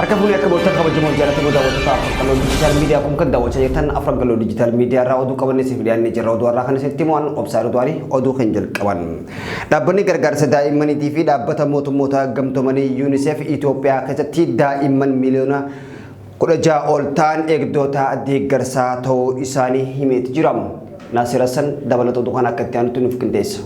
Harka fuula akka booltan kabajamoo jaalatamoo daawwattoota Afran digital media kun kan daawwachaa jirtan Afran digital media irraa oduu qabanne siif dhiyaannee jirra. Oduu har'aa kana sitti mo'an obsaa Duwaari oduu kan jalqaban. Dhaabbanni gargaarsa daa'immaniitii fi dhaabbata mootummoota gamtoomanii UNICEF Itoophiyaa keessatti daa'imman miliyoona 16 ol ta'an eegdota deeggarsaa ta'uu isaanii himee jira. Naasir Hassan dabalata oduu kana akka itti aanutti nuuf qindeessa.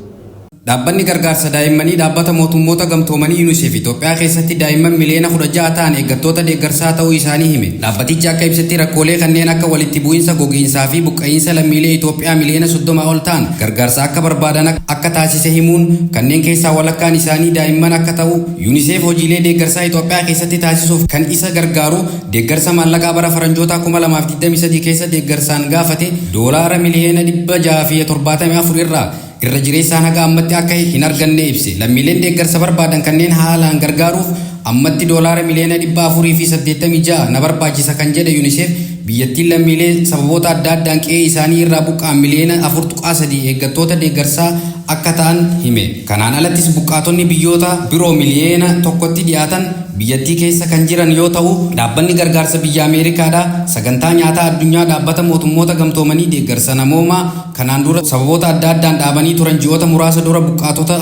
Dhaabbanni gargaarsa daa'immanii dhaabbata mootummoota gamtoomanii UNICEF Itoophiyaa keessatti daa'imman miliyoona 16 ta'an eeggattoota deeggarsaa ta'uu isaanii hime. Dhaabbatichi akka ibsetti rakkoolee kanneen akka walitti bu'iinsa gogiinsaa fi buqqa'iinsa lammiilee Itoophiyaa miliyoona 30 ol ta'an gargaarsa akka barbaadan akka taasise himuun kanneen keessaa walakkaan isaanii daa'imman akka ta'u UNICEF hojiilee deeggarsaa Itoophiyaa keessatti taasisuuf kan isa gargaaru deeggarsa maallaqaa bara faranjoota 2023 keessa deeggarsaan gaafate doolaara miliyoona 674 irra jireessaan haga ammatti akka hin arganne ibse. Lammiileen deeggarsa barbaadan kanneen haalaan gargaaruuf ammatti doolaara miliyoona 486 na barbaachisa kan jedhe UNICEF biyyattiin lammiilee sababoota adda addaan qe'ee isaanii irraa buqqa'an miliyoona 4.3 eeggattoota deeggarsaa akka ta'an hime. Kanaan alattis buqqaatonni biyyoota biroo miliyoona 1tti dhiyaatan biyyattii keessa kan jiran yoo ta'u, dhaabbanni gargaarsa biyya Ameerikaadhaa sagantaa nyaataa addunyaa dhaabbata mootummoota gamtoomanii deeggarsa namoomaa kanaan dura sababoota adda addaan dhaabanii turan ji'oota muraasa dura buqqaatota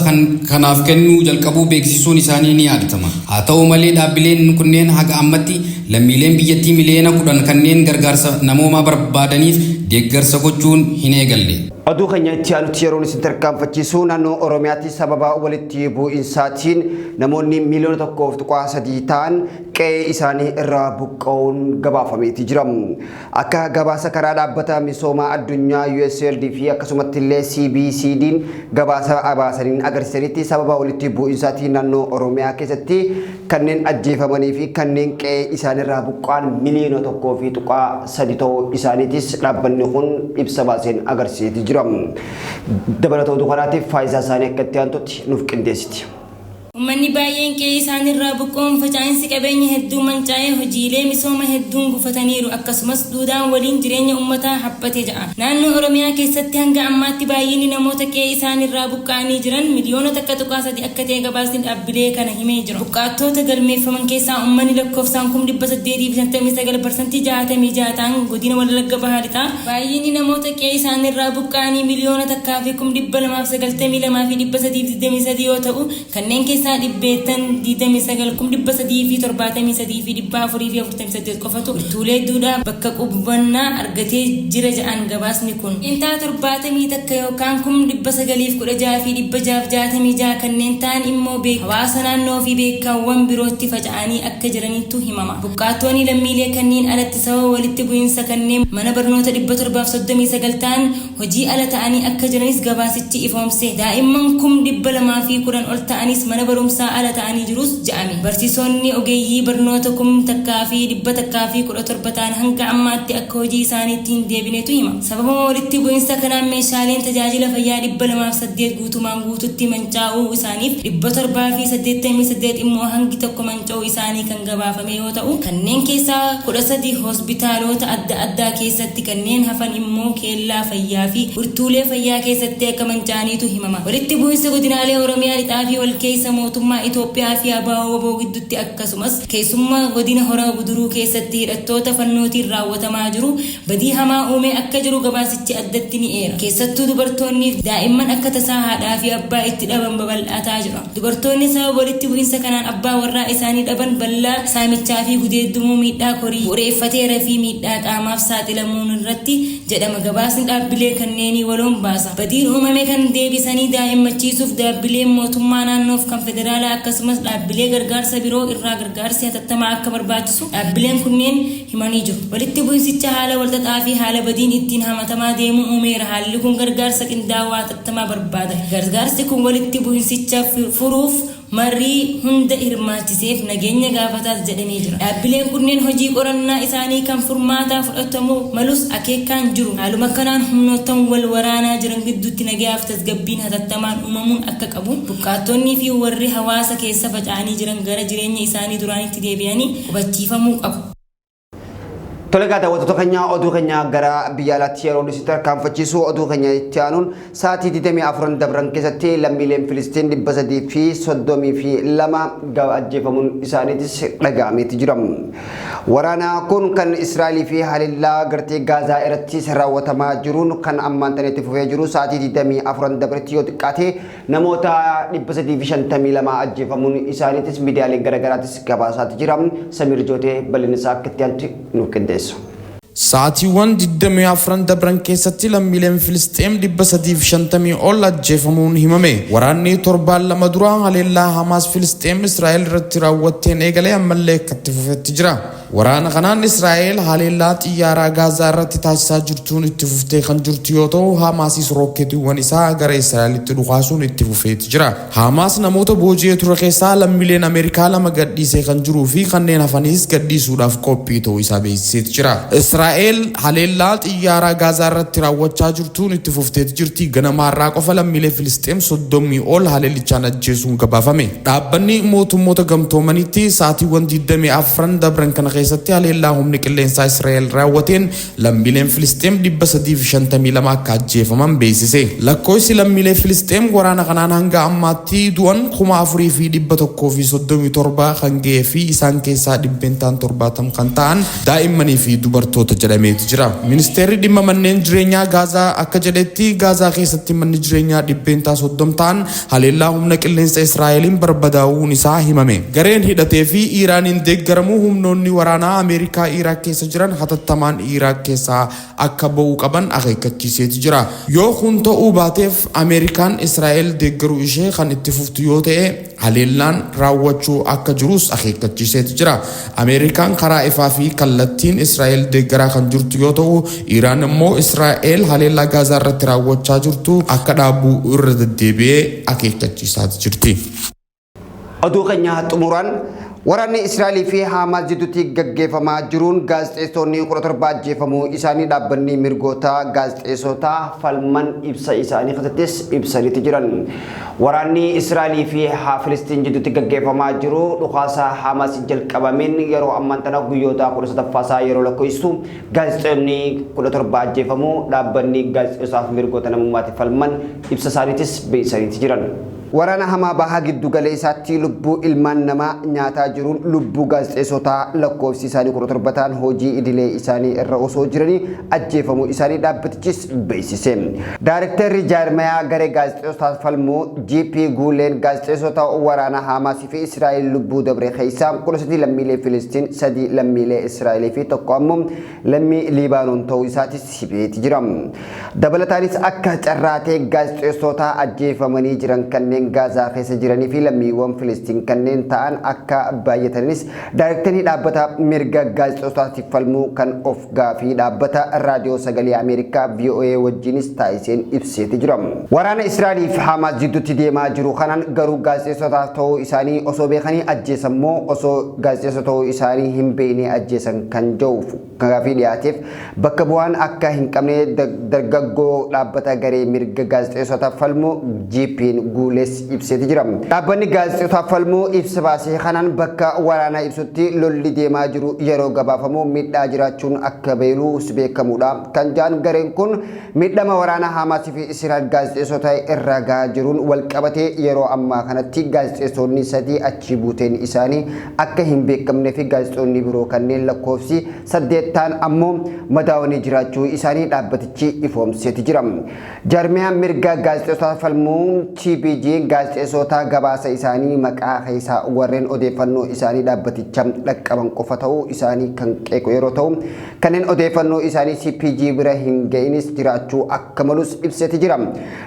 kanaaf kennuu jalqabuu beeksisuun isaanii ni yaadatama. Haa ta'u malee dhaabbileen kunneen haga ammatti lammiileen biyyattii miliyoona 10 kanneen gargaarsa namoomaa barbaadaniif deeggarsa gochuun hin eegalle. Oduu keenya itti aanutti yeroon isin tarkaanfachiisu naannoo Oromiyaatti sababa walitti bu'iinsaatiin namoonni miliyoona 1.3 ta'an qe'ee isaanii irraa buqqa'uun gabaafameeti jira. Akka gabaasa karaa dhaabbata misoomaa addunyaa USAID fi akkasumatti illee CBCD'n gabaasa abaasaniin agarsiisanitti sababa walitti bu'iinsaatiin naannoo Oromiyaa keessatti kanneen ajjeefamanii fi kanneen qe'ee isaanii irraa buqqa'an miliyoona 1.3 ta'uu isaaniitis dhaabbanni kun ibsa baaseen agarsiisee jira. Dabalata oduu kanaatiif faayidaa isaanii akka itti aantutti nuuf qindeessiti. Uummanni baay'een qe'ee isaaniirraa buqqa'uun faca'insi qabeenya hedduu mancaa'ee hojiilee misooma hedduun gufataniiru akkasumas duudhaan waliin jireenya uummataa haphatee ja'a. Naannoo Oromiyaa keessatti hanga ammaatti baay'inni namoota qe'ee isaaniirraa buqqa'anii jiran miliyoona 1.3 akka ta'e gabaasni dhaabbilee kana himee jira. Buqqaattoota galmeeffaman keessaa uummanni lakkoofsaan 859% 66 ta'an godina Wallagga Bahaa Lixaa. Baay'inni namoota qe'ee isaaniirraa buqqa'anii miliyoona 1,292,323 yoo ta'u kanneen keessaa dhibbeettan 29,373,448 qofatu tuulee duudhaa bakka qubannaa argatee jira jedhan gabaasni kun. Intaa 70 takka yookaan 916,666 kanneen ta'an immoo hawaasa naannoo fi beekaawwan birootti faca'anii akka jiranitu himama. Buqqaattoonni lammiilee kanneen alatti sababa walitti bu'iinsa kanneen mana barnoota 739 ta'an hojii ala ta'anii akka jiranis gabaasichi ifoomse. Daa'imman 210 ol ta'anis mana barumsaa ala ta'anii jirus jedhame. Barsiisonni ogeeyyii barnoota 1,117 ta'an hanga ammaatti akka hojii isaaniitti hin deebinetu hima. Sababa walitti bu'iinsa kanaan meeshaaleen tajaajila fayyaa 208 guutumaan guututti mancaa'uu isaaniif 788 immoo hangi tokko manca'uu isaanii kan gabaafame yoo ta'u kanneen keessaa 13 hospitaalota adda addaa keessatti kanneen hafan immoo keellaa fayyaa fi furtuulee fayyaa keessatti akka manca'aniitu himama. Walitti bu'iinsa godinaalee Oromiyaa lixaa fi wal keessa mootummaa Itoophiyaa fi ABO gidduutti akkasumas keessummaa godina Hora Guduruu keessatti hidhattoota fannootiin raawwatamaa jiru badii hamaa uumee akka jiru gabaasichi addatti ni eera. Keessattuu dubartoonni daa'imman akka tasaa haadhaa fi abbaa itti dhaban babal'ataa jira. Dubartoonni sababa walitti bu'iinsa kanaan abbaa warraa isaanii dhaban bal'aa saamichaa fi gudeeddumuu miidhaa korii bu'uureeffateera fi miidhaa qaamaaf saaxilamuun irratti jedhama. Gabaasni dhaabbilee kanneenii waloon baasa. Badiin uumame kan deebisanii daa'immachiisuuf dhaabbileen mootummaa naannoof kan federaalaa akkasumas dhaabbilee gargaarsa biroo irraa gargaarsi hatattamaa akka barbaachisu dhaabbileen kunneen himanii jiru. Walitti bu'insicha haala walxaxaa fi haala badiin ittiin hamatamaa deemuu uumeera. Haalli kun gargaarsa qindaawaa hatattamaa barbaada. Gargaarsi kun walitti bu'insicha furuuf marii hunda hirmaachiseef nageenya gaafataas jedhamee jira. Dhaabbileen kunneen hojii qorannaa isaanii kan furmaataa fudhatamuu malus akeekaan jiru. Haaluma kanaan humnoottan wal waraanaa jiran gidduutti nagayaaf tasgabbiin hatattamaan uumamuun akka qabu buqqaattonnii fi warri hawaasa keessa faca'anii jiran gara jireenya isaanii duraanitti deebi'anii hubachiifamuu qabu. Tolega daawwattoota keenya oduu keenya gara biyya alaatti yeroo nuti tarkaanfachiisu oduu keenya itti aanuun sa'aatii 24 dabran keessatti lammiileen Filistiin 332 ajjeefamuun isaaniitis dhaga'amee jira. Waraana kun kan Israa'elii fi haleellaa gartee Gaazaa irratti raawwatamaa jiruun kan ammaan tana itti fufee jiru sa'aatii 24 dabretti yoo xiqqaate namoota 352 ajjeefamuun isaaniitis miidiyaalee garaagaraattis gabaasaa jira. Samir Jootee bal'inisaa akka itti aantu nuuf qindeessa. Saatiiwwan 24 dabran keessatti lammiileen Filisxeem 350 ol ajjeefamuun himame. Waraanni torbaan lama dura haleellaa Hamaas Filisxeem Israa'el irratti raawwatteen eegalee ammallee itti fufetti jira. Waraana kanaan Israa'el haleellaa xiyyaaraa Gaazaa irratti taasisaa jirtuun itti fuftee kan jirtu yoo ta'u, Hamaasis rookketiiwwan isaa gara Israa'elitti dhukaasuun itti fufeetti jira. Hamaas namoota booji'ee ture keessaa lammiileen Ameerikaa lama gadhiisee kan jiruu fi kanneen hafanis gadhiisuudhaaf qophii ta'uu isaa beeksiseeti jira. Israa'el haleellaa xiyyaaraa Gaazaa irratti raawwachaa jirtuun itti fufteetti jirti. Ganamaarraa qofa lammiilee Filisxeem 30 ol haleellichaan ajjeesuun gabaafame. Dhaabbanni mootummoota gamtoomanitti sa'aatiiwwan 24 dabran kana keessatti haleellaa humni qilleensaa Israa'el raawwateen lammiileen Filisxeem 352 akka ajjeefaman beeksise. Lakkoofsi lammiilee Filisxeem waraana kanaan hanga ammaatti du'an 4137 kan ga'ee fi isaan keessaa 170 kan ta'an daa'immanii fi dubartoota jedhameeti jira. Ministeerri dhimma manneen jireenyaa Gaazaa akka jedhetti Gaazaa keessatti manni jireenyaa 130 ta'an haleellaa humna qilleensa Israa'eliin barbadaa'uun isaa himame. Gareen hidhatee fi Iiraaniin deeggaramu humnoonni waraanaa Ameerikaa Iraaq keessa jiran hatattamaan Iraaq keessaa akka ba'uu qaban akeekkachiiseeti jira. Yoo kun ta'uu baateef Ameerikaan Israa'el deeggaruu ishee kan itti fuftu yoo ta'e haleellaan raawwachuu akka jirus akeekkachiiseeti jira. Ameerikaan karaa ifaa fi kallattiin Israa'el deeggaraa kan jirtu yoo ta'u, Iraan immoo Israa'el haleellaa Gaazaa irratti raawwachaa jirtu akka dhaabuu irra deddeebi'ee akeekkachiisaa jirti. Oduu keenya xumuraan waraanni Israa'elii fi Hamaas jidduutti gaggeeffamaa jiruun gaazexeessonni 17 ajjeefamuu isaanii dhaabbanni mirgoota gaazexeessotaa falman ibsa isaanii keessattis ibsaniiti jiran. Waraanni Israa'elii fi Filistiin jidduutti gaggeeffamaa jiru dhukaasa Hamaas jalqabameen yeroo ammaan tana guyyoota 13ffaasaa yeroo lakkoofsu gaazexeessonni 17 ajjeefamuu dhaabbanni gaazexeessotaaf mirgoota namummaatiif falman ibsa isaaniitis beeksisaniiti jiran. Waraana hamaa bahaa giddu galeessaatti lubbuu ilmaan namaa nyaataa jiruun lubbuu gaazexeessotaa lakkoofsi isaanii 17 ta'an hojii idilee isaanii irra osoo jiranii ajjeefamuu isaanii dhaabbatichis beeksise. Daarektarri jaarmayaa garee gaazexeessotaa falmuu GP Guuleen gaazexeessota waraana Hamaas fi Israa'el lubbuu dabre keessaa 13 lammiilee Filistiin 3 lammiilee Israa'el fi tokko ammoo lammii Libaanoon ta'uu isaatis himeeti jira. Dabalataanis akka carraatee gaazexeessota ajjeefamanii jiran kanneen Gaazaa keessa jiranii fi lammiiwwan Filistiin kanneen ta'an akka baay'atanis daarektarri dhaabbata mirga gaazexeessotaatiif falmuu kan of gaafii dhaabbata raadiyoo sagalee Ameerikaa VOA wajjinis taasiseen ibseeti jira. Waraana Israa'elii fi Hamaas jidduutti deemaa jiru kanaan garuu gaazexeessota ta'uu isaanii osoo beekanii ajjeesammoo osoo gaazexeessota ta'uu isaanii hin beekne ajjeesan kan jiruuf gaafii dhiyaateef bakka bu'aan akka hin qabne dargaggoo dhaabbata garee mirga gaazexeessota falmuu GP'n Guules ibseeti jira. Dhaabbanni gaazexeessotaaf falmuu ibsa baasee kanaan bakka waraana ibsutti lolli deemaa jiru yeroo gabaafamu miidhaa jiraachuun akka beeluus beekamuudha. Kan jaan gareen kun miidhama waraana Hamaas fi Israa'el gaazexeessota irra gahaa jiruun wal qabatee yeroo ammaa kanatti gaazexeessonni 3 achi buuteen isaanii akka hin beekamnee fi gaazexeessonni biroo kanneen lakkoofsi 8 ta'an ammoo madaawanii jiraachuu isaanii dhaabbatichi ifoomseeti jira. Jaarmiyaan mirga gaazexeessotaaf falmuu TPG gaazexeessota gabaasa isaanii maqaa keessaa warreen odeeffannoo isaanii dhaabbaticha dhaqqaban qofa ta'uu isaanii kan qeequ yeroo ta'u, kanneen odeeffannoo isaanii CPG bira hin ga'inis jiraachuu akka malus ibseeti jira.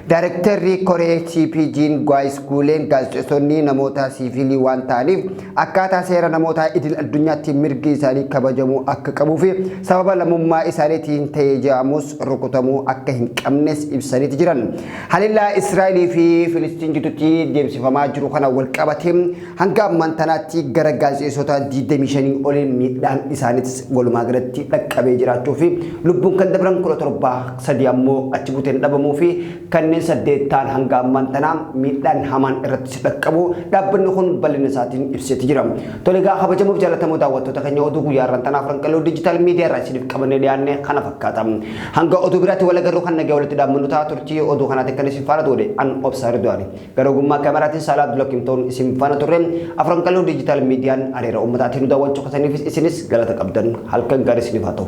Daarektarri Koree CPG'n Gaayis Guuleen gaazexeessonni namoota siivilii waan ta'aniif akkaataa seera namoota idil addunyaatti mirgi isaanii kabajamuu akka qabuu fi sababa lammummaa isaaniitiin ta'ee jedhamus rukutamuu akka hin qabnes ibsaniiti jiran. Haleellaa Israa'elii fi Filistiin jitutti deemsifamaa jiru kana wal qabatee hanga ammaan tanaatti gara gaazexeessota 25 oliin miidhaan isaaniitis walumaa galatti dhaqqabee jiraachuu fi lubbuun kan dabran 17 sadii ammoo achi buuteen dhabamuu fi kanneen 8 ta'an hanga ammaan tanaa miidhaan hamaan irratti dhaqqabu dhaabbanni kun bal'ina isaatiin ibseeti jira. Tole egaa kabajamuuf jaallatamoo daawwattoota keenya oduu guyyaa irraan tanaaf ranqaloo diijitaal miidiyaa irraa isiniif qabannee dhiyaanne kana fakkaata. Hanga oduu biraatti wal agarruu kan nagaa walitti dhaabbannu ta'a turtii oduu kanaatiin kan isin faana ture an obsaa Ridwaani. Gara ogummaa kaameraatiin Saalaa Abdulhakiim isin faana turre afranqaloo diijitaal miidiyaan areera uummataatiin nu daawwachuu keessaniif isinis galata qabdan halkan gaarii isiniif haa ta'u.